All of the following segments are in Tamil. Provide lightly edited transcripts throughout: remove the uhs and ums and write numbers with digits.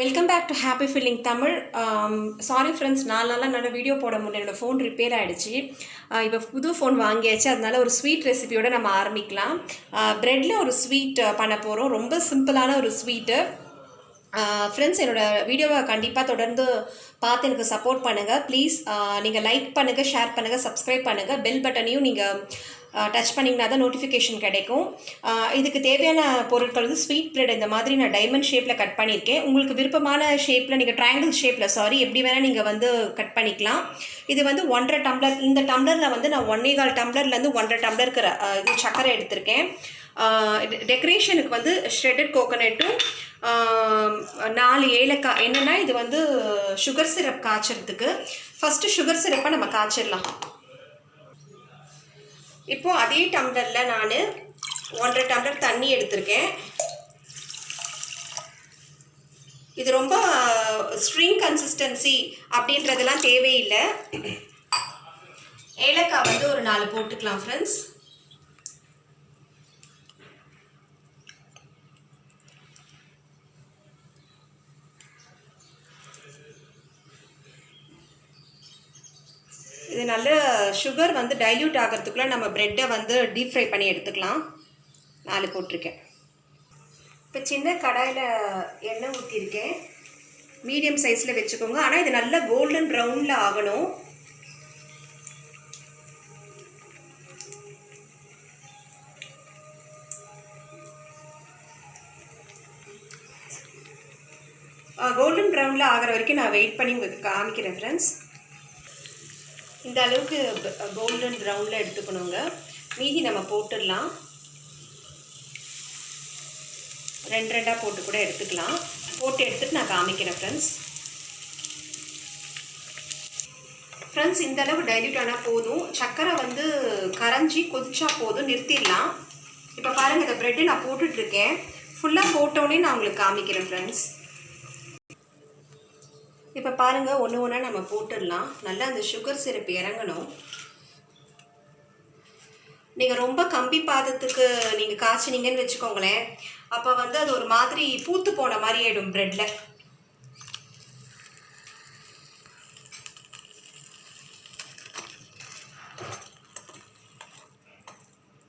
Welcome back to happy feeling Tamil. Sorry friends, 4 நாளாக என்னால் வீடியோ போட முடியல. என்னோடய ஃபோன் ரிப்பேர் ஆகிடுச்சு. இப்போ புது ஃபோன் வாங்கியாச்சு. அதனால ஒரு ஸ்வீட் ரெசிபியோடு நம்ம ஆரம்பிக்கலாம். ப்ரெட்டில் ஒரு ஸ்வீட் பண்ண போகிறோம். ரொம்ப சிம்பிளான ஒரு ஸ்வீட்டு. ஃப்ரெண்ட்ஸ், என்னோடய வீடியோவை கண்டிப்பாக தொடர்ந்து பார்த்து எனக்கு சப்போர்ட் பண்ணுங்கள். ப்ளீஸ் நீங்கள் லைக் பண்ணுங்கள், ஷேர் பண்ணுங்கள், சப்ஸ்கிரைப் பண்ணுங்கள். பெல் பட்டனையும் நீங்கள் டச் பண்ணிங்கன்னா தான் நோட்டிஃபிகேஷன் கிடைக்கும். இதுக்கு தேவையான பொருட்கள் வந்து ஸ்வீட் ப்ரெட் இந்த மாதிரி நான் டைமண்ட் ஷேப்பில் கட் பண்ணியிருக்கேன். உங்களுக்கு விருப்பமான ஷேப்பில் நீங்கள் ட்ரையாங்கிள் ஷேப்பில் எப்படி வேணால் நீங்கள் வந்து கட் பண்ணிக்கலாம். இது வந்து 1.5 டம்ளர். இந்த டம்ளரில் வந்து நான் 1.25 டம்ளர்லேருந்து 1.5 டம்ளருக்கு இது சர்க்கரை எடுத்திருக்கேன். டெக்கரேஷனுக்கு வந்து ஷ்ரெட்டட் கோகோனட்டும் 4 ஏலக்காய். என்னென்னா இது வந்து சுகர் சிரப் காய்ச்சறதுக்கு. ஃபஸ்ட்டு சுகர் சிரப்பை நம்ம காய்ச்சிடலாம். இப்போது அதே டம்ளரில் நான் 1.5 டம்ளர் தண்ணி எடுத்திருக்கேன். இது ரொம்ப ஸ்ட்ரிங் கன்சிஸ்டன்சி அப்படின்றதெல்லாம் தேவையில்லை. ஏலக்காய் வந்து ஒரு 4 போட்டுக்கலாம் ஃப்ரெண்ட்ஸ். இது நல்ல சுகர் வந்து டைல்யூட் ஆகிறதுக்குள்ளே நம்ம ப்ரெட்டை வந்து டீப் ஃப்ரை பண்ணி எடுத்துக்கலாம். 4 போட்டிருக்கேன். இப்போ சின்ன கடாயில் எண்ணெய் ஊற்றிருக்கேன். மீடியம் சைஸில் வச்சுக்கோங்க. ஆனால் இது நல்லா கோல்டன் ப்ரௌனில் ஆகணும். கோல்டன் ப்ரௌனில் ஆகிற வரைக்கும் நான் வெயிட் பண்ணி உங்களுக்கு காமிக்கிறேன் ஃப்ரெண்ட்ஸ். இந்த அளவுக்கு கோல்டன் ப்ரௌனில் எடுத்துக்கணுங்க. மீதி நம்ம போட்டுடலாம். 2 போட்டு கூட எடுத்துக்கலாம். போட்டு எடுத்துகிட்டு நான் காமிக்கிறேன் ஃப்ரெண்ட்ஸ். இந்த அளவு டைல்யூட் ஆனால் போதும். சர்க்கரை வந்து கரைஞ்சி கொதிச்சா போதும், நிறுத்திடலாம். இப்போ பாருங்கள், இந்த ப்ரெட்டு நான் போட்டுட்ருக்கேன். ஃபுல்லாக போட்டோன்னே நான் உங்களுக்கு காமிக்கிறேன் ஃப்ரெண்ட்ஸ். இப்போ பாருங்கள், ஒன்று ஒன்றா நம்ம போட்டுடலாம். நல்லா அந்த சுகர் சிரப் இறங்கணும். நீங்கள் ரொம்ப கம்பி பாதத்துக்கு நீங்கள் காய்ச்சினீங்கன்னு வச்சுக்கோங்களேன், அப்போ வந்து அது ஒரு மாதிரி பூத்து போன மாதிரி ஆகிடும் ப்ரெட்டில்.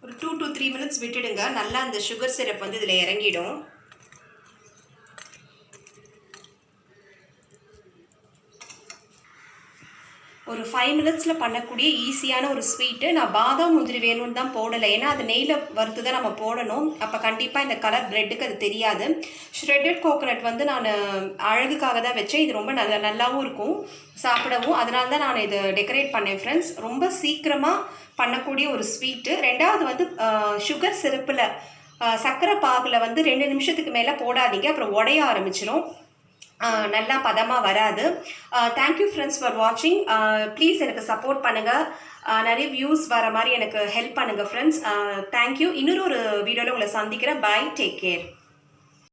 ஒரு 2 to 3 minutes விட்டுடுங்க. நல்லா அந்த சுகர் சிரப் வந்து இதில் இறங்கிடும். ஒரு 5 minutesல பண்ணக்கூடிய ஈஸியான ஒரு ஸ்வீட்டு. நான் பாதாம் முந்திரி வேணும்னு தான் போடலை, ஏன்னா அது நெய்யில் வறுத்து தான் நம்ம போடணும். அப்போ கண்டிப்பாக இந்த கலர் ப்ரெட்டுக்கு அது தெரியாது. ஷ்ரெட்டட் கோகோனட் வந்து நான் அழகுக்காக தான் வச்சேன். இது ரொம்ப நல்லாவும் இருக்கும் சாப்பிடவும். அதனால தான் நான் இதை டெக்கரேட் பண்ணேன் ஃப்ரெண்ட்ஸ். ரொம்ப சீக்கிரமாக பண்ணக்கூடிய ஒரு ஸ்வீட்டு. 2வது வந்து சுகர் சிரப்பில் சர்க்கரை பாகில் வந்து 2 நிமிஷத்துக்கு மேலே போடாதீங்க, அப்புறம் உடைய ஆரம்பிச்சிடும். நல்லா பதமாக வராது. தேங்க்யூ ஃப்ரெண்ட்ஸ் ஃபார் வாட்சிங். ப்ளீஸ் எனக்கு சப்போர்ட் பண்ணுங்கள். நிறைய வியூஸ் வர மாதிரி எனக்கு ஹெல்ப் பண்ணுங்கள் ஃப்ரெண்ட்ஸ். தேங்க்யூ. இன்னொரு வீடியோவில் உங்களை சந்திக்கிறேன். Bye, take care.